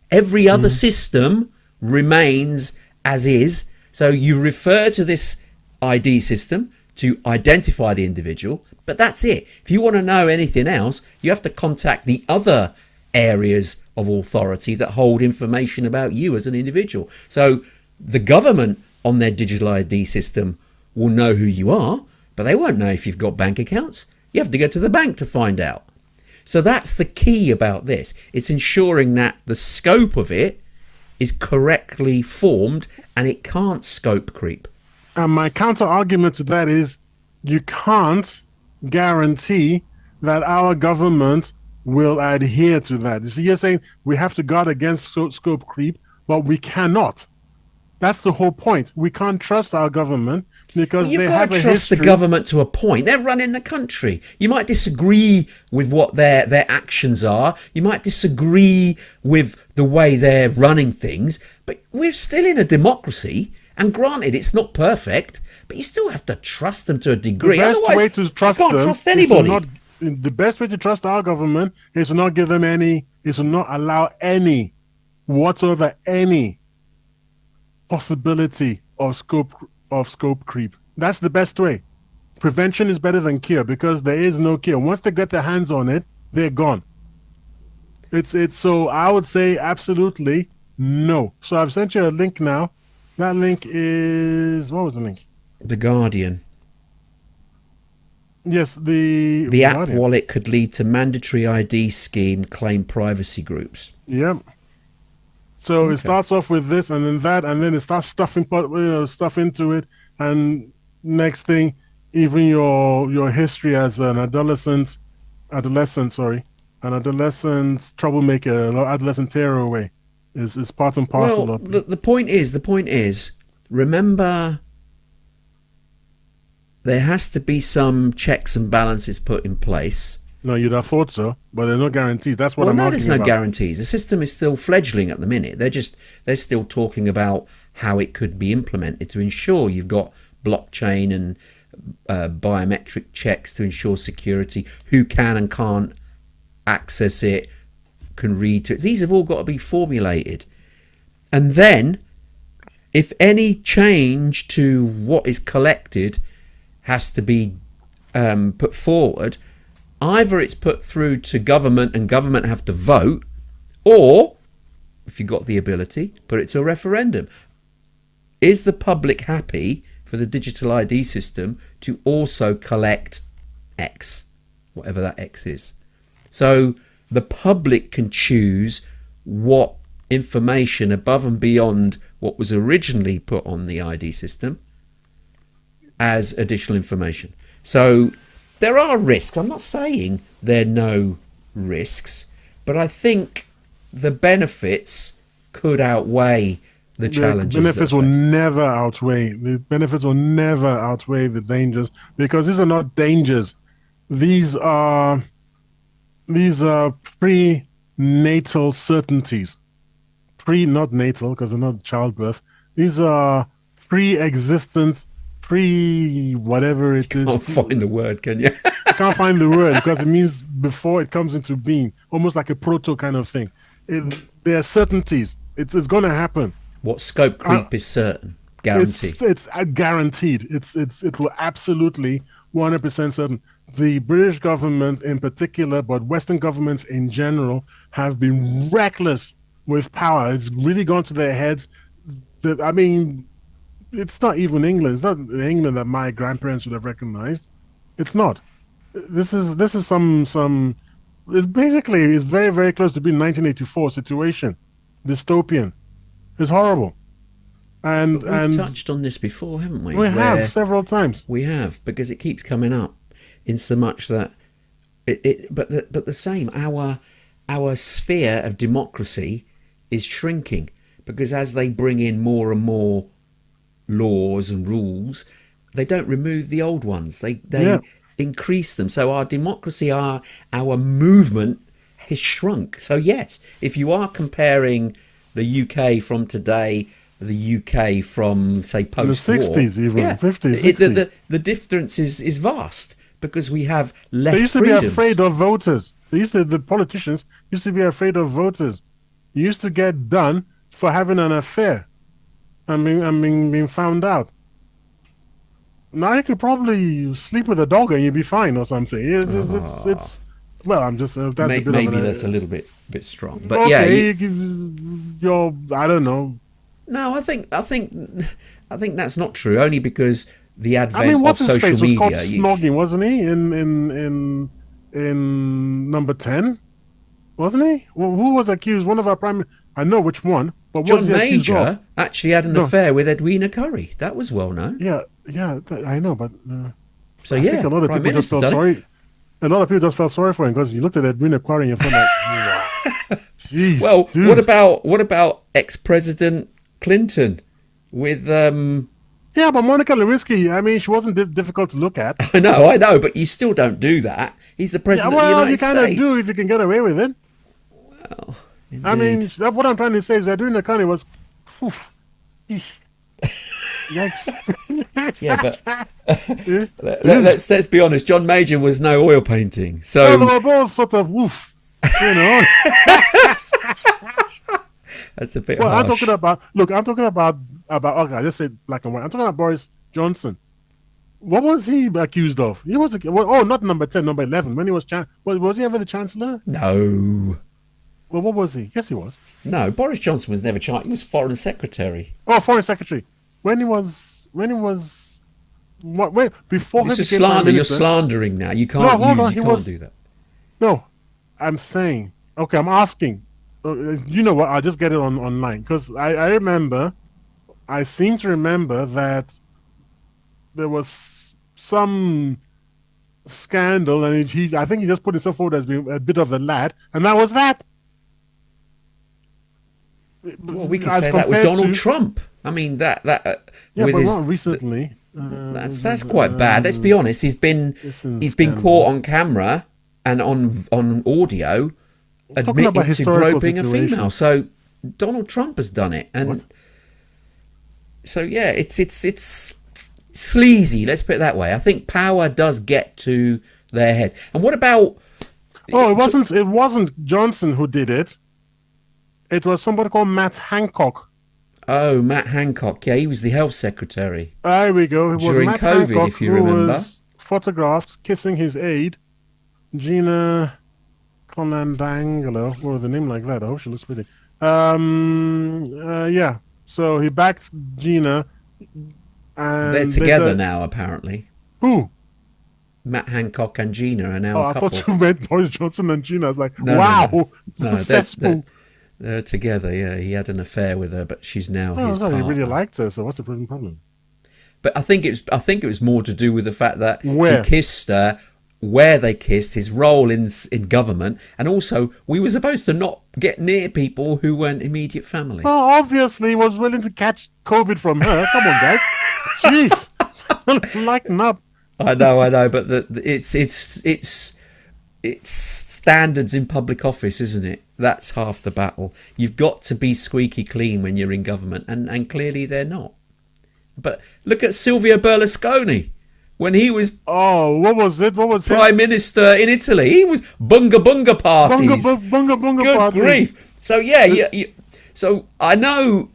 Every other system remains as is. So you refer to this ID system to identify the individual, but that's it. If you want to know anything else, you have to contact the other areas of authority that hold information about you as an individual. So the government on their digital ID system will know who you are, but they won't know if you've got bank accounts. You have to go to the bank to find out. So that's the key about this. It's ensuring that the scope of it is correctly formed and it can't scope creep. And my counter argument to that is you can't guarantee that our government will adhere to that. You see, you're saying we have to guard against scope creep, but we cannot. That's the whole point. We can't trust our government because You've they got have to a trust history. the government to a point. They're running the country. You might disagree with what their actions are. You might disagree with the way they're running things, but we're still in a democracy. And granted, it's not perfect, but you still have to trust them to a degree. The best Otherwise, way to trust you can't them trust is to anybody. the best way to trust our government is to not give them is to not allow any possibility of scope creep. That's the best way. Prevention is better than cure because there is no cure. Once they get their hands on it, they're gone. It's so I would say absolutely no. So I've sent you a link now. That link is, what was the link? The Guardian. Yes, the app Guardian. wallet could lead to mandatory ID scheme claim privacy groups. Yep. So it starts off with this and then that, and then it starts stuffing stuff into it, and next thing, even your history as an adolescent, an adolescent troublemaker, an adolescent tearaway is part and parcel Well, of it. the point is, remember, there has to be some checks and balances put in place. No, you'd have thought so, but there are no guarantees. That's what Well, I'm no, arguing there's no about. guarantees. The system is still fledgling at the minute. They're still talking about how it could be implemented to ensure you've got blockchain and biometric checks to ensure security, who can and can't access it, can read to it. These have all got to be formulated. And then, if any change to what is collected has to be put forward, either it's put through to government and government have to vote, or, if you've got the ability, put it to a referendum. Is the public happy for the digital ID system to also collect X, whatever that X is? So the public can choose what information above and beyond what was originally put on the ID system as additional information. So there are risks. I'm not saying there are no risks, but I think the benefits could outweigh the challenges. Benefits will never outweigh the benefits will never outweigh the dangers, because these are not dangers. These are prenatal certainties. Not natal, because they're not childbirth. These are pre-existent, whatever it is. Can't find the word, can you? I can't find the word because it means before it comes into being, almost like a proto kind of thing. There are certainties. It's going to happen. What scope creep is certain, guaranteed. It's guaranteed. It will absolutely 100% certain. The British government in particular, but Western governments in general, have been reckless with power. It's really gone to their heads. I mean, it's not even England. It's not the England that my grandparents would have recognized. It's not. This is some. It's very, very close to being 1984 situation, dystopian. It's horrible. And We've touched on this before, haven't we? We have several times. We have, because it keeps coming up, in so much that but the same, our sphere of democracy is shrinking, because as they bring in more and more laws and rules, they don't remove the old ones. They increase them. So our democracy, our movement has shrunk. So yes, if you are comparing the UK from today, the UK from, say, post-war, the 60s, even 50s, 60s. The difference is vast, because we have less. They used to freedoms. be afraid of voters. The politicians used to be afraid of voters. You used to get done for having an affair and being found out. Now you could probably sleep with a dog and you'd be fine or something. It's well, I'm just that's maybe that's a little bit strong, but okay, yeah, you're I don't know. No, I think that's not true. Only because the advent of what's his social face media. was caught snogging, wasn't he? In number 10, wasn't he? Well, who was accused? One of our prime. I know which one, but what was John he accused Major of? actually had an affair with Edwina Currie. That was well known. Yeah, I know, but So I yeah, think a lot of Prime people just Minister felt done it. sorry. A lot of people just felt sorry for him because you looked at Edwina Currie and you felt like, jeez. Well, dude. what about ex-President Clinton with Yeah, but Monica Lewinsky, I mean, she wasn't difficult to look at. I know, but you still don't do that. He's the president of the United you kind of States. do if you can get away with it. Well, I mean, indeed. what I'm trying to say is that Edwina Currie was, oof, yikes. Yeah, but let's be honest. John Major was no oil painting, so Well, they were both sort of woof, you know. that's a bit Well, harsh. I'm talking about okay, let's say black and white. I'm talking about Boris Johnson. What was he accused of? He was not number 10, number 11. When he was was he ever the chancellor? No, Well, what was he? Yes, he was. no. Boris Johnson was never charged. He was foreign secretary. Oh, foreign secretary. When he was before he It's a became slander. prime You're minister. slandering now. You can't hold on, you he can't was- do that. No, I'm saying. Okay, I'm asking. You know what? I'll just get it online because I remember. I seem to remember that there was some scandal, and I think he just put himself forward as being a bit of the lad, and that was that. Well, we can As say that with compared Donald to, Trump. I mean, yeah, with but his not recently. that's quite bad. Let's be honest. He's been caught on camera and on audio Talking about admitting to historical groping a situation. female. So Donald Trump has done it, and What? so yeah, it's sleazy. Let's put it that way. I think power does get to their head. And what about? Oh, it wasn't Johnson who did it. It was somebody called Matt Hancock. Oh, Matt Hancock. Yeah, he was the health secretary There we go. It was during Matt COVID, Hancock if you who remember. was photographed kissing his aide, Gina Conandangelo, or the name like that. I hope she looks pretty. Yeah. So he backed Gina, and They're together now, apparently. Who? Matt Hancock and Gina are now Oh, a I couple. thought you meant Boris Johnson and Gina. I was like, No, wow, no, no. successful. They're together. Yeah, he had an affair with her, but she's now his He partner. really liked her. So what's the problem? But I think it was more to do with the fact that Where? he kissed her, where they kissed, his role in government, and also we were supposed to not get near people who weren't immediate family. Well, obviously, he was willing to catch COVID from her. Come on, guys. Jeez, lighten up. I know, but it's standards in public office, isn't it? That's half the battle. You've got to be squeaky clean when you're in government, and clearly they're not. But look at Silvio Berlusconi. When he was what was it? What was Prime Minister in Italy, he was bunga parties. bunga Good parties. grief. So yeah. So I know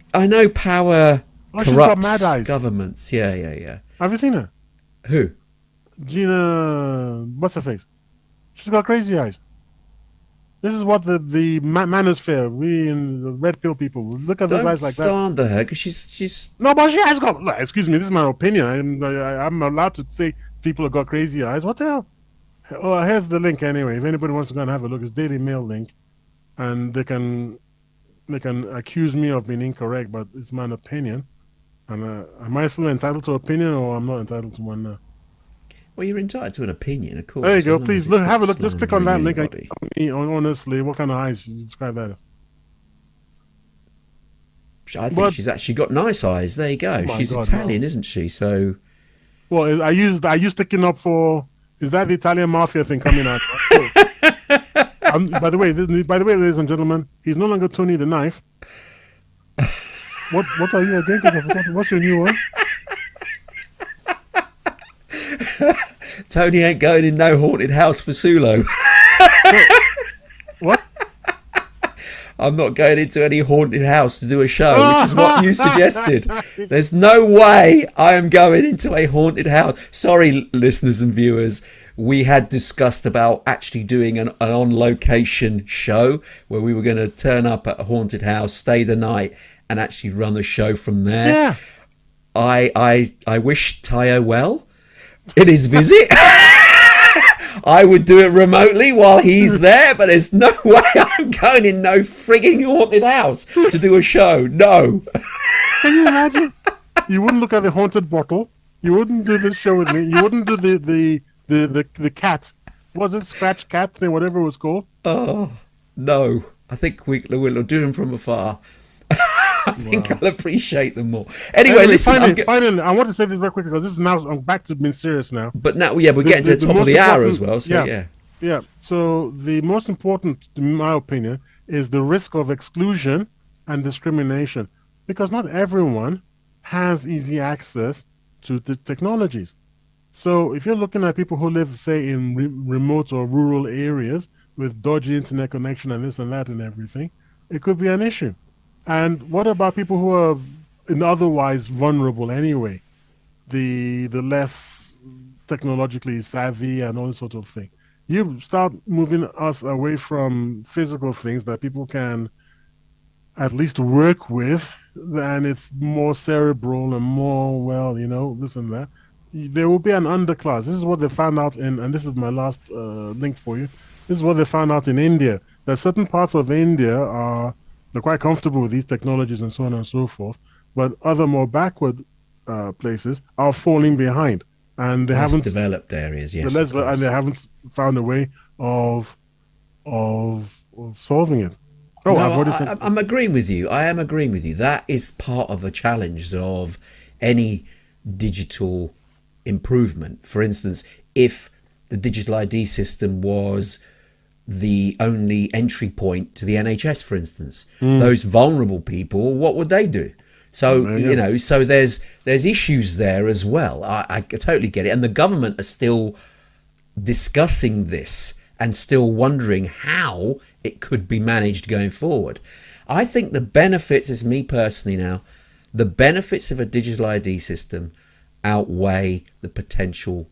power Oh, she's got mad corrupts eyes. governments. Yeah. Have you seen her? Who? Gina, what's her face? She's got crazy eyes. This is what the manosphere, we in the red pill people, look at those Don't eyes like that. slander her because she's. No, but she has got. Look, excuse me, this is my opinion. I'm allowed to say people have got crazy eyes. What the hell? Oh, here's the link anyway. If anybody wants to go and have a look, it's Daily Mail link, and they can accuse me of being incorrect, but it's my opinion. And am I still entitled to opinion, or I'm not entitled to one now? Well, you're entitled to an opinion, of course. There you go. as long Please as look, it's have a not look. Just click on that slandering link. anybody. Honestly, what kind of eyes you describe that as? I think But- she's actually got nice eyes. There you go. my She's God, Italian, isn't she? So Well, are you sticking up for? Is that the Italian mafia thing coming out? By the way, ladies and gentlemen, he's no longer Tony the Knife. What are you again? 'Cause I forgot. What's your new one? Tony ain't going in no haunted house for Sulo. What? I'm not going into any haunted house to do a show, which is what you suggested. There's no way I am going into a haunted house. Sorry, listeners and viewers. We had discussed about actually doing an on-location show where we were going to turn up at a haunted house, stay the night, and actually run the show from there. Yeah. I wish Tayo well in his visit. I would do it remotely while he's there, but there's no way I'm going in no frigging haunted house to do a show. No. Can you imagine? You wouldn't look at the haunted bottle. You wouldn't do this show with me. You wouldn't do the cat. Was it Scratch Cat thing, whatever it was called? Oh, no. I think we'll do them from afar. I think I'll appreciate them more. Anyway, listen. Finally, I want to say this very quickly because this is now, I'm back to being serious now. But now, yeah, we're getting to the top of the hour as well. So, yeah. Yeah. So the most important, in my opinion, is the risk of exclusion and discrimination, because not everyone has easy access to the technologies. So if you're looking at people who live, say, in remote or rural areas with dodgy internet connection and this and that and everything, it could be an issue. And what about people who are otherwise vulnerable anyway? The less technologically savvy and all this sort of thing. You start moving us away from physical things that people can at least work with, and it's more cerebral and more, this and that. There will be an underclass. This is what they found out and this is my last link for you. This is what they found out in India, that certain parts of India they're quite comfortable with these technologies and so on and so forth, but other more backward places are falling behind. and they Less haven't developed areas, yes. the less of course. and they haven't found a way of of solving it. Oh, No, I've already said. I'm agreeing with you. I am agreeing with you. That is part of a challenge of any digital improvement. For instance, if the digital ID system was the only entry point to the NHS, for instance, those vulnerable people, what would they do? So There you go. so there's issues there as well. I totally get it, and the government are still discussing this and still wondering how it could be managed going forward. I think the benefits, as me personally now, the benefits of a digital ID system outweigh the potential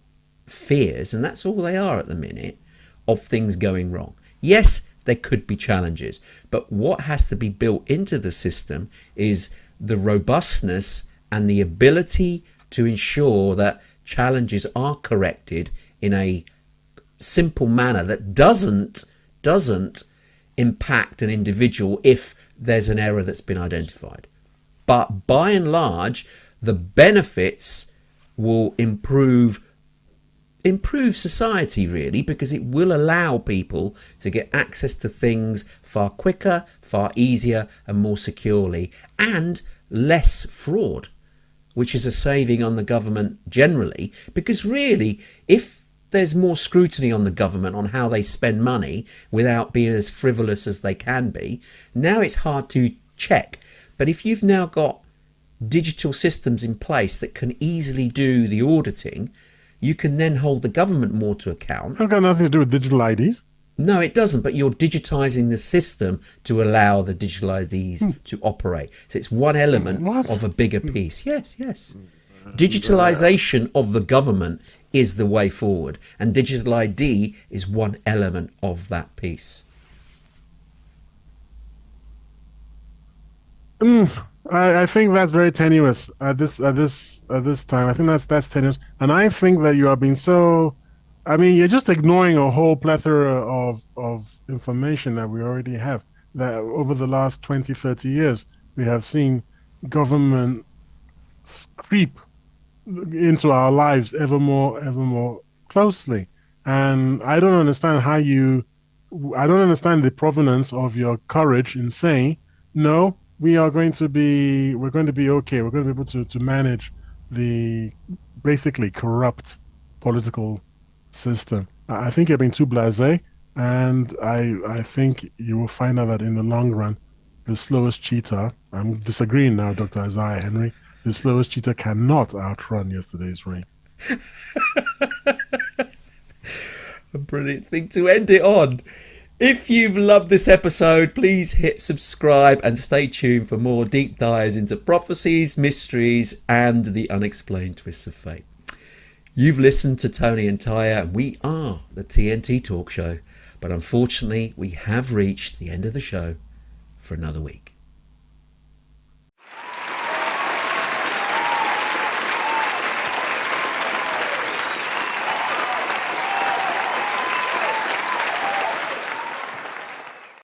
fears, and that's all they are at the minute, of things going wrong. Yes, there could be challenges, but what has to be built into the system is the robustness and the ability to ensure that challenges are corrected in a simple manner that doesn't impact an individual if there's an error that's been identified. But by and large, the benefits will improve society, really, because it will allow people to get access to things far quicker, far easier and more securely, and less fraud, which is a saving on the government generally, because really, if there's more scrutiny on the government on how they spend money without being as frivolous as they can be, now it's hard to check. But if you've now got digital systems in place that can easily do the auditing, you can then hold the government more to account. It's got nothing to do with digital IDs. No, it doesn't, but you're digitizing the system to allow the digital IDs to operate. So it's one element of a bigger piece. Yes. Digitalization of the government is the way forward, and digital ID is one element of that piece. I think that's very tenuous at this time. I think that's tenuous, and I think that you are being so. I mean, you're just ignoring a whole plethora of information that we already have. That over the last 20, 30 years, we have seen government creep into our lives ever more closely. And I don't understand I don't understand the provenance of your courage in saying, no, we're going to be okay. We're going to be able to manage the basically corrupt political system. I think you're being too blasé, and I think you will find out that in the long run, the slowest cheetah, I'm disagreeing now, Dr. Isaiah Henry, the slowest cheetah cannot outrun yesterday's rain. A brilliant thing to end it on. If you've loved this episode, please hit subscribe and stay tuned for more deep dives into prophecies, mysteries, and the unexplained twists of fate. You've listened to Tony and Tyre, and we are the TNT Talk Show. But unfortunately, we have reached the end of the show for another week.